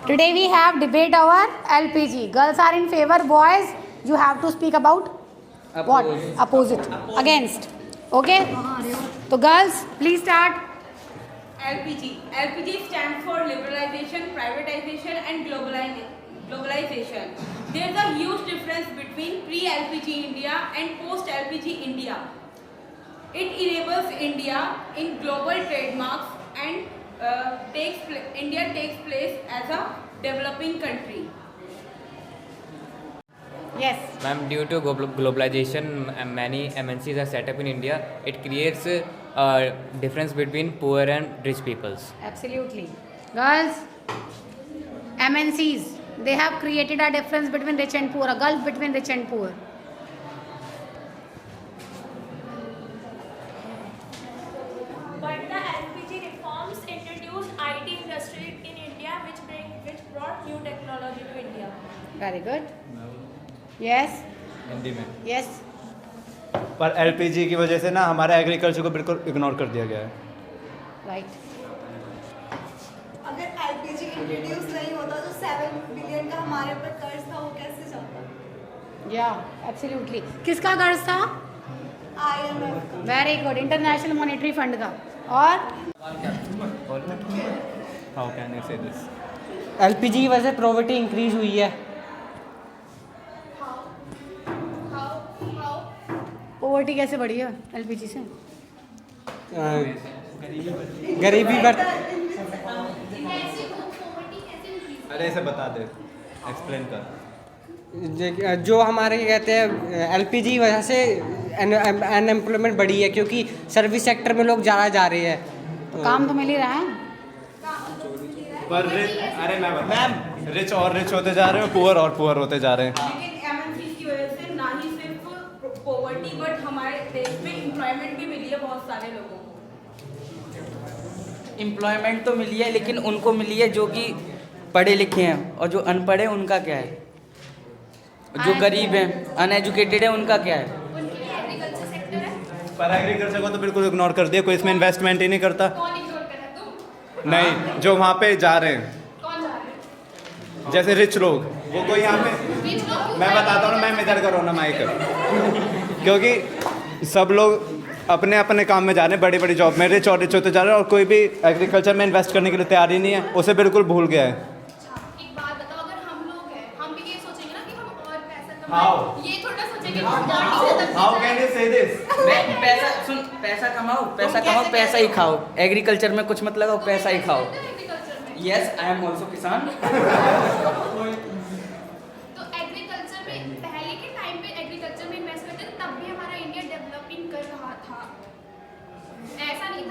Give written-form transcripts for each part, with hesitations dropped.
Today we have debate over LPG. Girls are in favor, boys you have to speak about what? Opposite. Against. Okay? So girls, please start. LPG. LPG stands for liberalization, privatization and globalization. There is a huge difference between pre-LPG India and post-LPG India. It enables India in global trademarks and India takes place as a developing country. Yes. Ma'am, due to globalization, many MNCs are set up in India. It creates a difference between poor and rich peoples. Absolutely. Girls, MNCs, they have created a difference between rich and poor, a gulf between rich and poor. But the LPG reforms introduced IT industry in India, which brought new technology to India. Very good. Yes. Hindi में Yes. पर LPG की वजह से ना हमारे agriculture को बिल्कुल ignore कर दिया गया है। Right. अगर एलपीजी इंट्रोड्यूस नहीं होता तो 7 बिलियन का हमारे ऊपर कर्ज था, वो कैसे जाता? Yeah, absolutely. किसका कर्ज था? IMF का। Very good. International monetary fund का. और हाउ कैन यू से दिस? एलपीजी की वजह से पॉवर्टी इंक्रीज हुई है। पॉवर्टी कैसे बढ़ी है एलपीजी से? गरीबी बढ़ अरे इसे बता दे, एक्सप्लेन कर। जो हमारे कहते हैं एलपीजी की वजह से अनएम्प्लॉयमेंट बढ़ी है, क्योंकि सर्विस सेक्टर में लोग ज़्यादा जा रहे हैं। तो काम तो मिल ही रहा है. पर अरे मैम रिच और रिच होते जा रहे हैं, पुअर और पुअर होते जा रहे हैं। लेकिन एमएनसी की वजह से ना ही सिर्फ पॉवर्टी बट हमारे देश में एम्प्लॉयमेंट भी मिली है बहुत सारे लोगों को. एम्प्लॉयमेंट तो मिली है, लेकिन उनको मिली है जो कि पढ़े लिखे हैं, और जो अनपढ़ है उनका क्या है? जो गरीब हैं, अनएजुकेटेड है, उनका क्या है? पर एग्रीकल्चर को तो बिल्कुल इग्नोर कर दिया, कोई इसमें इन्वेस्टमेंट ही नहीं करता। नहीं, जो वहाँ पे जा रहे हैं, जैसे रिच लोग, वो कोई यहाँ पे, मैं बताता हूँ ना, मैं इधर करो ना माइक, क्योंकि सब लोग अपने अपने काम में जा रहे हैं, बड़ी बड़ी जॉब में रिच और रिच होते जा रहे हैं, और कोई भी एग्रीकल्चर में इन्वेस्ट करने के लिए तैयार ही नहीं है, उसे बिल्कुल भूल गया है। एक बात बताओ, अगर हम लोग हैं, हम भी ये सोचेंगे ना कि हम और पैसा How? कमाएं, ये थोड़ा सोचेंगे कि हम हाउ कैन यू से दिस? पैसा कमाओ, पैसा ही खाओ। एग्रीकल्चर में कुछ मत लगाओ, पैसा ही खाओ। यस, आई एम ऑल्सो किसान। तो एग्रीकल्चर में पहले के टाइम पे एग्रीकल्चर में इन्वेस्ट करते थे, तब भी हमारा इंडिया डेवलपिंग कर रहा था। ऐसा नहीं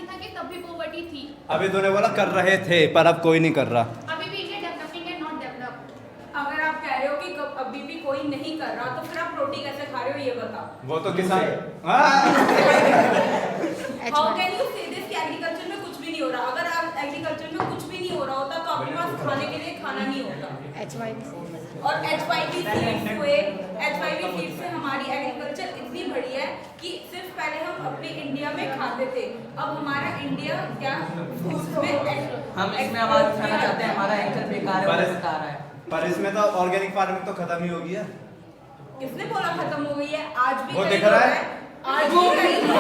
था कि तब भी पॉवर्टी थी। अभी तूने बोला कर रहे थे, पर अब कोई नहीं कर रहा। अभी भी इंडिया डेवलपिंग है, नॉट डेवलप। अगर आप कह रहे हो कि अभी भी कोई नहीं कर रहा तो फिर आप रोटी कैसे खा रहे हो ये बताओ. वो तो किसान हाउ कैन यू से दिस कि एग्रीकल्चर में कुछ भी नहीं हो रहा? अगर आप एग्रीकल्चर में कुछ भी नहीं हो रहा होता तो आपके पास खाने के लिए खाना नहीं होता. और एचवाईवी सीड्स से हमारी एग्रीकल्चर इतनी बड़ी है कि सिर्फ पहले हम अपने इंडिया में खाते थे, अब हमारा इंडिया क्या हम इसमें आवाज उठाना चाहते हैं, हमारा एंकर बेकार है, वो बता रहा है। पर इसमें तो ऑर्गेनिक फार्मिंग तो खत्म ही हो गई है। किसने बोला खत्म हो गई है? आज भी वो कहीं दिख रहा हो है? आज भी कहीं हो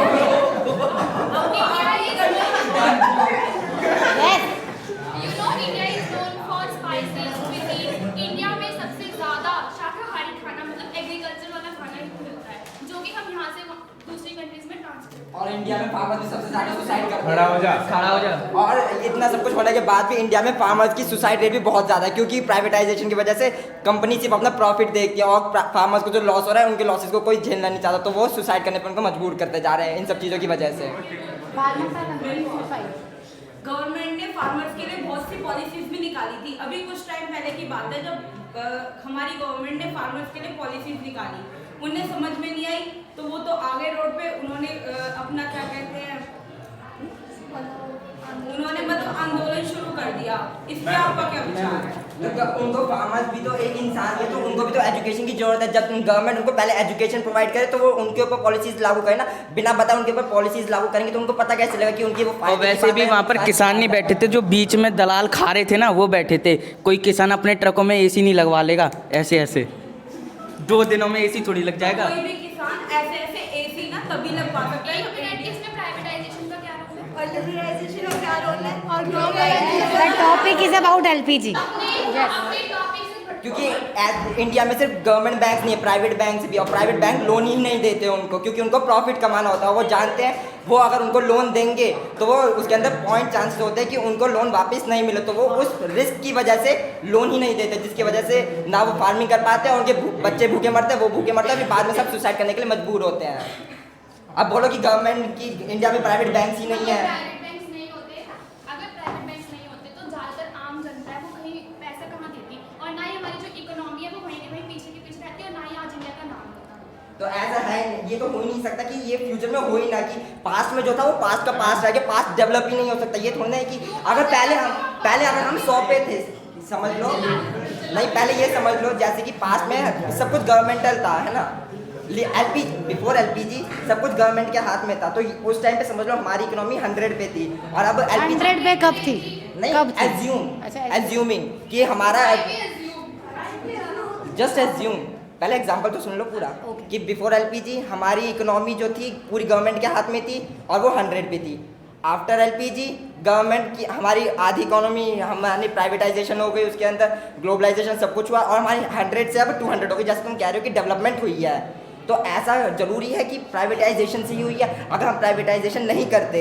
You know India is known for spices cuisine. India में सबसे ज्यादा शाकाहारी खाना मतलब एग्रीकल्चर वाला खाना ही मिलता है, जो कि हम यहाँ से दूसरी कंट्रीज में ट्रांसपोर्ट। और इंडिया में फार्मर्स भी सबसे ज्यादा सुसाइड करते हैं। खड़ा हो जा। और इतना सब कुछ होने के बाद भी इंडिया में फार्मर्स की सुसाइड रेट भी बहुत ज़्यादा है, क्योंकि प्राइवेटाइजेशन की वजह से कंपनी सिर्फ अपना प्रॉफिट देखती है, और फार्मर्स को जो लॉस हो रहा है उनके लॉसेस को कोई झेलना नहीं चाहता, तो वो सुसाइड करने पर उनको मजबूर करते जा रहे हैं इन सब चीज़ों की वजह से। गवर्नमेंट ने फार्मर्स के लिए बहुत सी पॉलिसीज भी निकाली थी. अभी कुछ टाइम पहले की बात है जब हमारी गवर्नमेंट ने फार्मर्स के लिए पॉलिसीज निकाली, उन्हें समझ में नहीं आई तो वो तो आगे रोड पे उन्होंने अपना क्या कहते हैं उन्होंने मतलब आंदोलन शुरू कर दिया। इस पे आपका क्या विचार है? तो उनको फार्मर्स भी तो एक इंसान है, तो उनको भी तो एजुकेशन की जरूरत है। जब गवर्नमेंट उनको पहले एजुकेशन प्रोवाइड करे तो वो उनके ऊपर पॉलिसीज लागू करे ना। बिना बताए उनके ऊपर पॉलिसीज लागू करेंगे तो उनको पता कैसे लगेगा कि उनकी वो और फायदे की वैसे बात भी है, वहाँ पर नुकसान किसान की नहीं बात है। बैठे थे, जो बीच में दलाल खा रहे थे ना वो बैठे थे। कोई किसान अपने ट्रकों में एसी नहीं लगवा लेगा ऐसे ऐसे, 2 दिनों में एसी थोड़ी लग जाएगा। कोई भी किसान ऐसे ऐसे एसी ना तभी लगवा सकता है। इसमें प्राइवेटाइजेशन का क्या रोल है? और लिबरलाइजेशन का क्या रोल है? और The globalisation topic is about LPG. अपने टॉपिक से क्योंकि इंडिया में सिर्फ गवर्नमेंट बैंक नहीं है, प्राइवेट बैंक भी, और प्राइवेट बैंक लोन ही नहीं देते उनको, क्योंकि उनको प्रॉफिट कमाना होता है। वो जानते हैं वो अगर उनको लोन देंगे तो वो उसके अंदर पॉइंट चांसेस होते हैं कि उनको लोन वापस नहीं मिले, तो वो उस रिस्क की वजह से लोन ही नहीं देते, जिसकी वजह से ना वो फार्मिंग कर पाते हैं, उनके बच्चे भूखे मरते हैं, वो भूखे मरते हैं, फिर बाद में सब सुसाइड करने के लिए मजबूर होते हैं। अब बोलो कि गवर्नमेंट की इंडिया में प्राइवेट बैंक ही नहीं है। प्राइवेट बैंक्स नहीं होते, अगर प्राइवेट बैंक्स नहीं होते तो ज़्यादातर आम जनता है वो कहीं पैसा कहाँ देती, और ना ही हमारी जो इकोनॉमी है वो वहीं के वहीं पीछे के पीछे रहती है, और ना ही आज इंडिया का नाम होता है। तो ऐसा है, ये तो हो ही नहीं सकता कि ये फ्यूचर में हो ही ना, कि पास्ट में जो था वो पास्ट का पास्ट रह गया, पास्ट डेवलप ही नहीं हो सकता। ये थोड़ा है कि अगर पहले अगर हम 100 पे थे, समझ लो, नहीं पहले ये समझ लो जैसे कि पास्ट में सब कुछ गवर्नमेंटल था, है ना, बिफोर एलपीजी सब कुछ गवर्नमेंट के हाथ में था, तो उस टाइम पे समझ लो हमारी इकोनॉमी 100 पे थी, और अब 100 पे कब थी? नहीं, कब थी? अच्छा, एज्यूमिंग कि हमारा जस्ट एज्यूम, पहले एग्जांपल तो सुन लो पूरा, कि बिफोर एलपीजी हमारी इकोनॉमी जो थी पूरी गवर्नमेंट के हाथ में थी और वो 100 पे थी। आफ्टर एलपीजी गवर्नमेंट की हमारी आधी इकोनॉमी हमारी प्राइवेटाइजेशन हो गई, उसके अंदर ग्लोबलाइजेशन सब कुछ हुआ, और हमारी 100 से अब 200 हो गई, जैसे तुम कह रहे हो कि डेवलपमेंट हुई है। तो ऐसा जरूरी है कि प्राइवेटाइजेशन से ही हुई है? अगर हम प्राइवेटाइजेशन नहीं करते,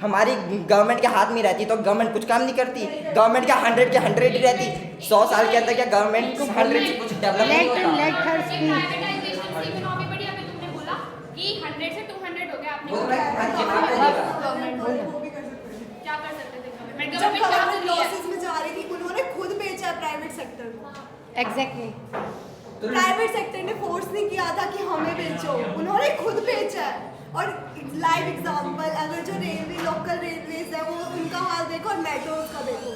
हमारी गवर्नमेंट के हाथ में रहती, तो गवर्नमेंट कुछ काम नहीं करती, गवर्नमेंट क्या 100 के 100 ही रहती। 100 साल के अंदर क्या गवर्नमेंट 100 से कुछ डेवलप नहीं होता। Let her speak. प्राइवेटाइजेशन से इकोनॉमी बढ़ी, अभी तुमने बोला कि 100 से 200 हो गया, आपने वो तो बोला। मैं जवाब दे देगा। वो भी कर सकते थे। क्या कर सकते थे गवर्नमेंट? जब गवर्नमेंट क्या गवर्नमेंट कर रही है? लॉसेस में जा रही थी, उन्होंने खुद बेचा प्राइवेट सेक्टर को। Exactly. प्राइवेट सेक्टर ने फोर्स नहीं किया था कि हमें बेचो, उन्होंने खुद बेचा है। और लाइव एग्जांपल, अगर जो रेलवे लोकल रेलवेज है वो उनका हाल देखो और मेट्रोज का देखो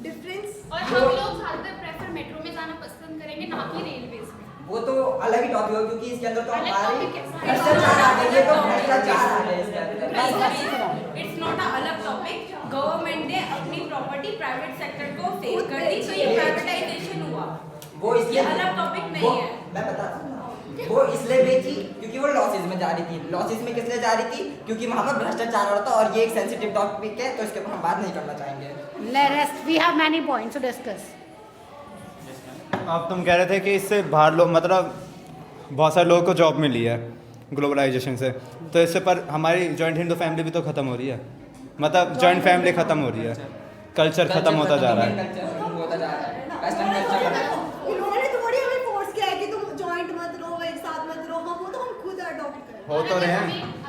डिफरेंस। और हम लोग ज़्यादातर प्रेफर मेट्रो में जाना पसंद करेंगे, ना कि रेलवेज में। वो तो अलग ही टॉपिक हो, क्योंकि इसके अंदर तो अलग हमारे topic है। भ्रष्टाचार आ गए, ये तो भ्रष्टाचार आ गए इसके अंदर। इट्स नॉट अ अलग टॉपिक। गवर्नमेंट ने अपनी प्रॉपर्टी प्राइवेट सेक्टर को सेल कर दी, तो ये प्राइवेटाइजेशन हुआ। वो इसलिए ये अलग टॉपिक नहीं वो- है। मैं बताता हूँ ना। वो इसलिए बेची क्योंकि वो लॉसेज में जा रही थी। लॉसेज में किस लिए जा रही थी? क्योंकि वहाँ पर भ्रष्टाचार हो रहा था, और ये एक सेंसिटिव टॉपिक है, तो इसके ऊपर हम बात नहीं करना चाहेंगे। Rest. We have many points to discuss. अब तुम कह रहे थे कि इससे बाहर लोग, मतलब बहुत सारे लोगों को जॉब मिली है ग्लोबलाइजेशन से, तो इससे पर हमारी जॉइंट हिंदू फैमिली भी तो ख़त्म हो रही है, मतलब जॉइंट फैमिली ख़त्म हो रही है, कल्चर ख़त्म होता जा रहा है। कल्चर होता जा रहा है, वेस्टर्न कल्चर। उन्होंने थोड़ी हमें फोर्स किया है कि तुम जॉइंट मत रहो, एक साथ मत रहो, वो तो हम खुद अडॉप्ट करें। हो तो रहे हैं,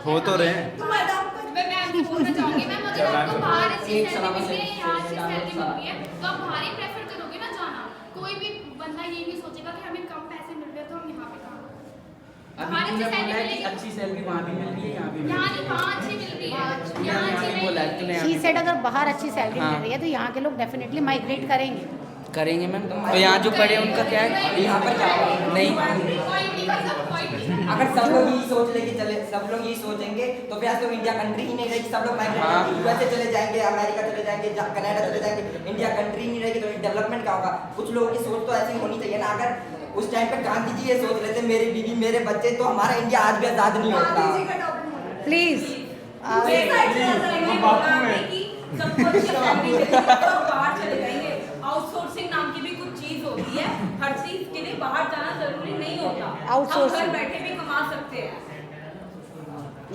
हो तो रहे हैं। तुम अडॉप्ट कर। मैं आपको बोलना चाहूंगी मैम, अगर आपको बाहर अच्छी सैलरी मिल रही है, यहाँ अच्छी सैलरी मिल रही है, तो आप बाहर ही प्रेफर करोगे ना जाना। कोई भी बंदा ये नहीं सोचेगा कि हमें कम पैसे मिल रहे हैं तो हम यहाँ पे काम करें। अभी बाहर तुमने अच्छी बोला सैलरी है कि मिलेगी, अच्छी सैलरी वहाँ भी मिल रही है, यहाँ भी मिल यहाँ रही नहीं, वहाँ अच्छी मिल रही है, है। यहाँ अच्छी यहाँ नहीं बोला है मिल तूने, रही She said अगर बाहर अच्छी सैलरी हाँ। मिल रही है तो यहाँ के लोग डेफिनेटली माइग्रेट करेंगे। करेंगे मैम। तो यहाँ जो पढ़े उनका क्या है? यहाँ पर क्या होगा? नहीं, कोई नहीं कर सकता, कोई नहीं। अगर सब लोग यही सोच लेके चले, सब लोग यही सोचेंगे, तो फिर आज तो इंडिया कंट्री ही नहीं रहेगी। सब लोग हाँ। माइग्रेट यूएसए चले जाएंगे, अमेरिका चले जाएंगे, कनाडा चले जाएंगे, इंडिया कंट्री नहीं रहेगी, तो डेवलपमेंट क्या होगा? कुछ लोगों की सोच तो ऐसी होनी चाहिए ना। अगर उस टाइम पे गांधी जी ये सोच रहे थे, मेरी बीवी मेरे बच्चे, तो हमारा इंडिया आज भी आजाद नहीं होता। गांधी जी का टॉपिक होना। Please. सबको अच्छी सैलरी मिलेगी तो बाहर चले जाएंगे। आउटसोर्सिंग नाम की भी कुछ चीज होती है, हर चीज के लिए बाहर जाना जरूरी नहीं होता। हम Outsourcing. घर बैठे भी कमा सकते हैं।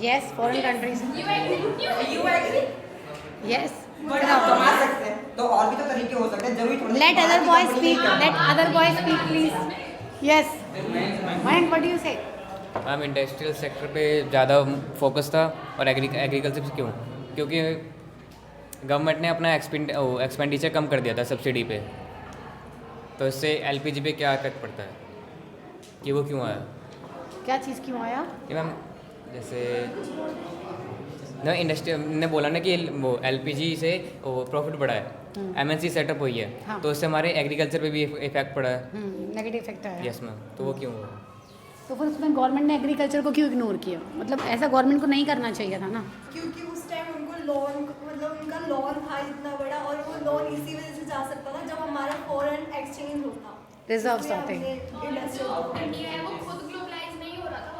Yes, foreign countries. You agree? You agree? Yes. But आप कमा सकते हैं, तो और भी तो तरीके हो सकते हैं, जरूरी थोड़ी Let बाहर other की boys कंपनी में speak. करना। Let other boys speak, please. Yes. Mayank, what do you say? Ma'am industrial sector पे ज़्यादा फोकस था, और एग्रीकल्चर पे क्यों? क्योंकि गवर्नमेंट ने अपना एक्सपेंडिचर कम कर दिया था सब्सिडी पे, तो इससे एलपीजी पे क्या इफेक्ट पड़ता है कि वो क्यों आया? क्या चीज़ क्यों आया? कि मैम जैसे ना इंडस्ट्री ने बोला ना कि वो एलपीजी से वो प्रॉफिट बढ़ा है, एमएनसी सेटअप हुई है, हाँ। तो इससे हमारे एग्रीकल्चर पे भी इफेक्ट पड़ा है। नेगेटिव इफेक्ट है। यस मैम, तो वो क्यों हुआ? तो फिर उसमें गवर्नमेंट ने एग्रीकल्चर को क्यों इग्नोर किया? मतलब ऐसा गवर्नमेंट को नहीं करना चाहिए था ना। क्योंकि उस टाइम उनको लोन, मतलब उनका लोन था इतना बड़ा, और वो लोन इसी वजह से जा सकता था जब हमारा फॉरेन एक्सचेंज होता। रिजर्व्स आते। इंडिया है वो खुद ग्लोबलाइज नहीं हो रहा था,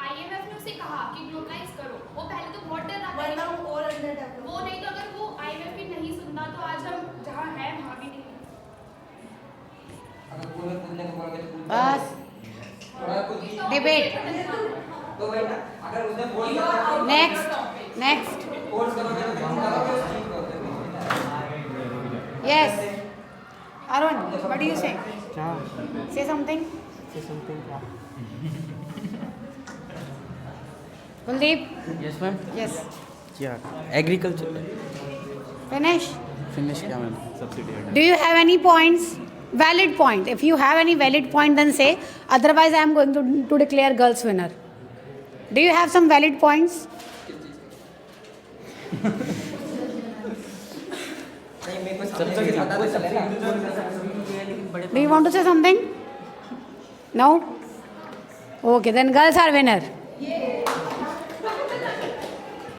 आईएमएफ ने उसे कहा कि ग्लोबलाइज करो, वो पहले तो बहुत डर रहा वरना था, वो और अंडर डेवलप। वो नहीं तो अगर वो आईएमएफ की नहीं सुनता तो आज हम जहाँ हैं वहाँ भी नहीं हैं। बस debate next next yes Arun what do you से something Kuldeep yes ma'am. Yes क्या एग्रीकल्चर फिनिश फिनिश क्या ma'am? Do you have any points? Valid point. If you have any valid point, then say. Otherwise, I am going to declare girls winner. Do you have some valid points? Do you want to say something? No? Okay, then girls are winner.